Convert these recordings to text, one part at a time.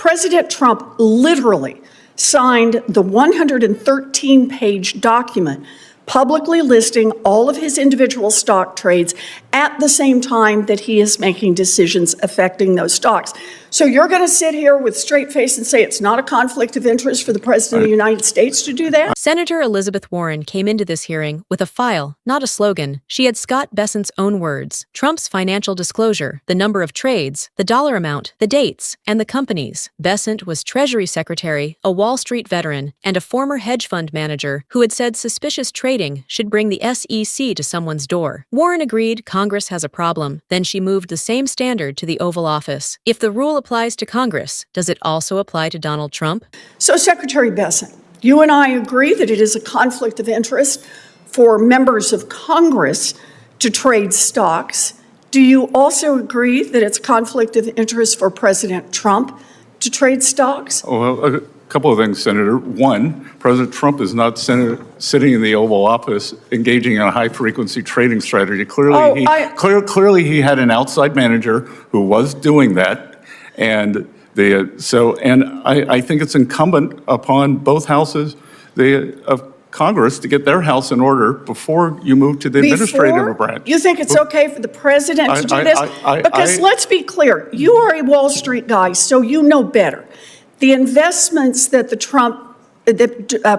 President Trump literally signed the 113-page document publicly listing all of his individual stock trades at the same time that he is making decisions affecting those stocks. So you're going to sit here with straight face and say it's not a conflict of interest for the President of the United States to do that? Senator Elizabeth Warren came into this hearing with a file, not a slogan. She had Scott Bessent's own words: Trump's financial disclosure, the number of trades, the dollar amount, the dates, and the companies. Bessent was Treasury Secretary, a Wall Street veteran, and a former hedge fund manager who had said suspicious trading should bring the SEC to someone's door. Warren agreed Congress has a problem. Then she moved the same standard to the Oval Office. If the rule applies to Congress, does it also apply to Donald Trump? So, Secretary Bessent, you and I agree that it is a conflict of interest for members of Congress to trade stocks. Do you also agree that it's a conflict of interest for President Trump to trade stocks? Well, a couple of things, Senator. One, President Trump is not sitting in the Oval Office engaging in a high-frequency trading strategy. Clearly, he had an outside manager who was doing that. And I think it's incumbent upon both houses of Congress to get their house in order before you move to the administrative branch. You think it's okay for the president to do this? Because let's be clear, you are a Wall Street guy, so you know better. The investments that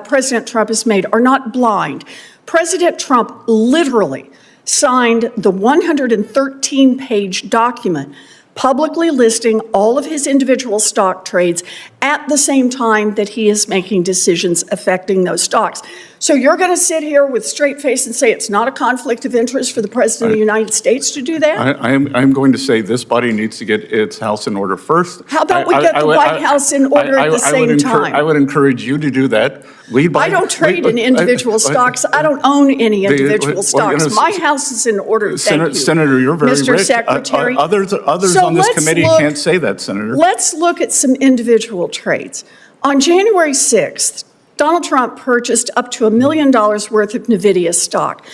President Trump has made are not blind. President Trump literally signed the 113-page document publicly listing all of his individual stock trades at the same time that he is making decisions affecting those stocks. So you're going to sit here with straight face and say it's not a conflict of interest for the President of the United States to do that? I'm going to say this body needs to get its house in order first. How about we get the White House in order at the same time? I would encourage you to do that. I don't trade in individual stocks. I don't own any individual stocks. My house is in order. Thank you, Senator, you're very Mr. rich. Secretary. Others on this committee can't say that, Senator. Let's look at some individual trades. On January 6th, Donald Trump purchased up to $1 million worth of NVIDIA stock.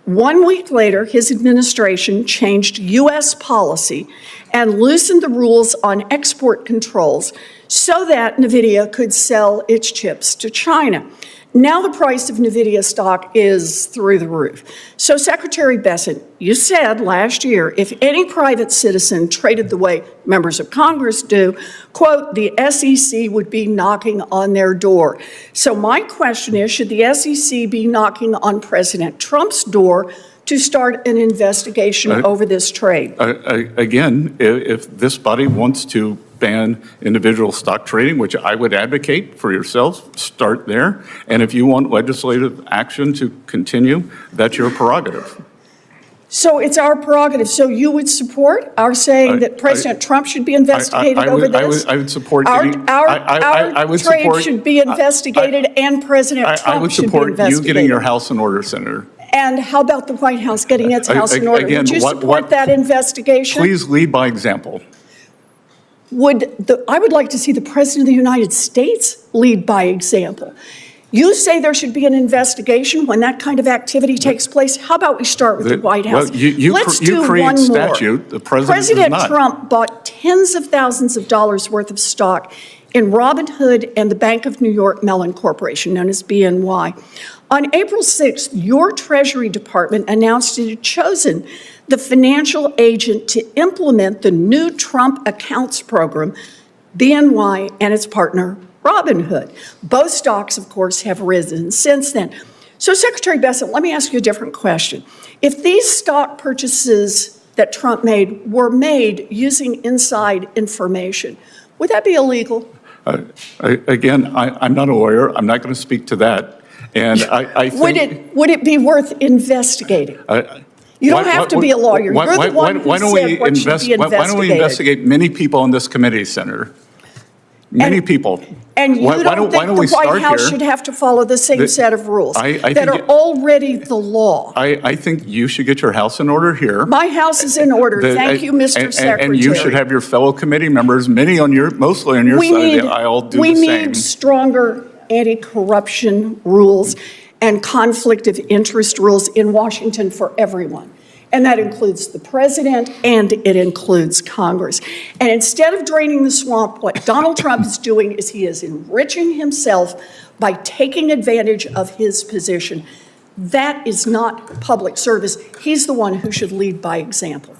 1 week later, his administration changed U.S. policy and loosened the rules on export controls so that NVIDIA could sell its chips to China. Now the price of NVIDIA stock is through the roof. So, Secretary Bessent, you said last year, if any private citizen traded the way members of Congress do, quote, the SEC would be knocking on their door. So my question is, should the SEC be knocking on President Trump's door to start an investigation over this trade? Again, if this body wants to ban individual stock trading, which I would advocate for yourselves, start there. And if you want legislative action to continue, that's your prerogative. So it's our prerogative. So you would support our saying that President Trump should be investigated over this? I would support our trade should be investigated and President Trump should be investigated. I would support you getting your house in order, Senator. And how about the White House getting its house in order? Would you support that investigation? Please lead by example. I would like to see the President of the United States lead by example. You say there should be an investigation when that kind of activity takes place. How about we start with the White House? Well, you create statute. The President Trump bought tens of thousands of dollars worth of stock in Robinhood and the Bank of New York Mellon Corporation, known as BNY. On April 6th, your Treasury Department announced it had chosen the financial agent to implement the new Trump accounts program, BNY and its partner, Robinhood. Both stocks, of course, have risen since then. So, Secretary Bessent, let me ask you a different question. If these stock purchases that Trump made were made using inside information, would that be illegal? Again, I'm not a lawyer. I'm not going to speak to that. And I think, would it be worth investigating? You don't have to be a lawyer. You're the one who said what should be investigated. Why don't we investigate many people on this committee, Senator? Many people. And you don't think the White House should have to follow the same set of rules that are already the law? I think you should get your house in order here. My house is in order. Thank you, Mr. Secretary. And you should have your fellow committee members, mostly on your side of the aisle, do the same. We need stronger anti-corruption rules and conflict of interest rules in Washington for everyone. And that includes the president and it includes Congress. And instead of draining the swamp, what Donald Trump is doing is he is enriching himself by taking advantage of his position. That is not public service. He's the one who should lead by example.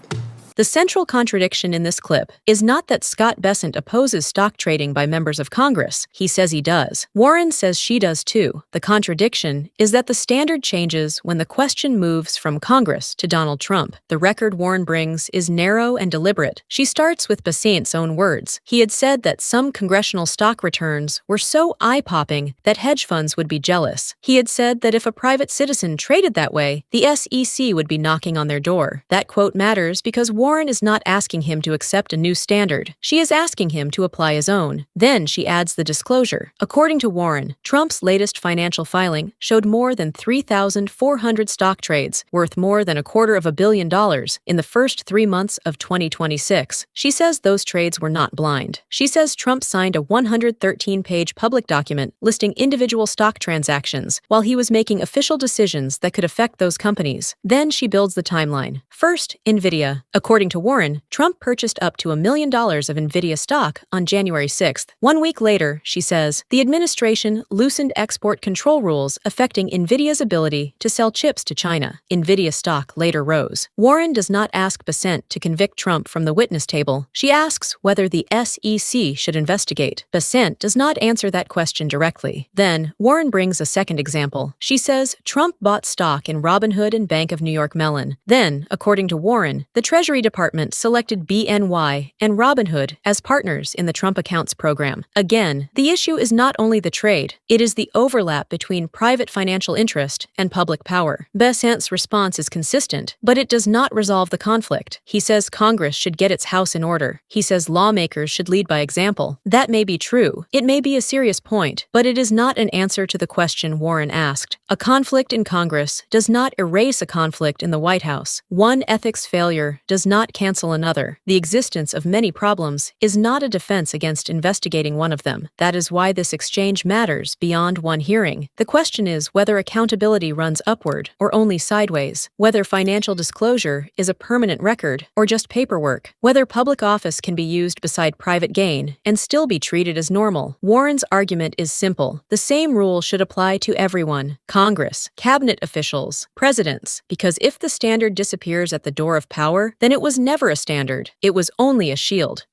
The central contradiction in this clip is not that Scott Bessent opposes stock trading by members of Congress. He says he does. Warren says she does too. The contradiction is that the standard changes when the question moves from Congress to Donald Trump. The record Warren brings is narrow and deliberate. She starts with Bessent's own words. He had said that some congressional stock returns were so eye-popping that hedge funds would be jealous. He had said that if a private citizen traded that way, the SEC would be knocking on their door. That quote matters because Warren is not asking him to accept a new standard. She is asking him to apply his own. Then she adds the disclosure. According to Warren, Trump's latest financial filing showed more than 3,400 stock trades worth more than $250 million in the first 3 months of 2026. She says those trades were not blind. She says Trump signed a 113-page public document listing individual stock transactions while he was making official decisions that could affect those companies. Then she builds the timeline. First, NVIDIA. According to Warren, Trump purchased up to $1 million of NVIDIA stock on January 6th. 1 week later, she says, the administration loosened export control rules affecting NVIDIA's ability to sell chips to China. NVIDIA stock later rose. Warren does not ask Bessent to convict Trump from the witness table. She asks whether the SEC should investigate. Bessent does not answer that question directly. Then, Warren brings a second example. She says Trump bought stock in Robinhood and Bank of New York Mellon. Then, according to Warren, the Treasury Department selected BNY and Robinhood as partners in the Trump Accounts program. Again, the issue is not only the trade, it is the overlap between private financial interest and public power. Bessent's response is consistent, but it does not resolve the conflict. He says Congress should get its house in order. He says lawmakers should lead by example. That may be true. It may be a serious point, but it is not an answer to the question Warren asked. A conflict in Congress does not erase a conflict in the White House. One ethics failure does not cancel another. The existence of many problems is not a defense against investigating one of them. That is why this exchange matters beyond one hearing. The question is whether accountability runs upward or only sideways, whether financial disclosure is a permanent record or just paperwork, whether public office can be used beside private gain and still be treated as normal. Warren's argument is simple. The same rule should apply to everyone: Congress, cabinet officials, presidents, because if the standard disappears at the door of power, then it was never a standard. It was only a shield.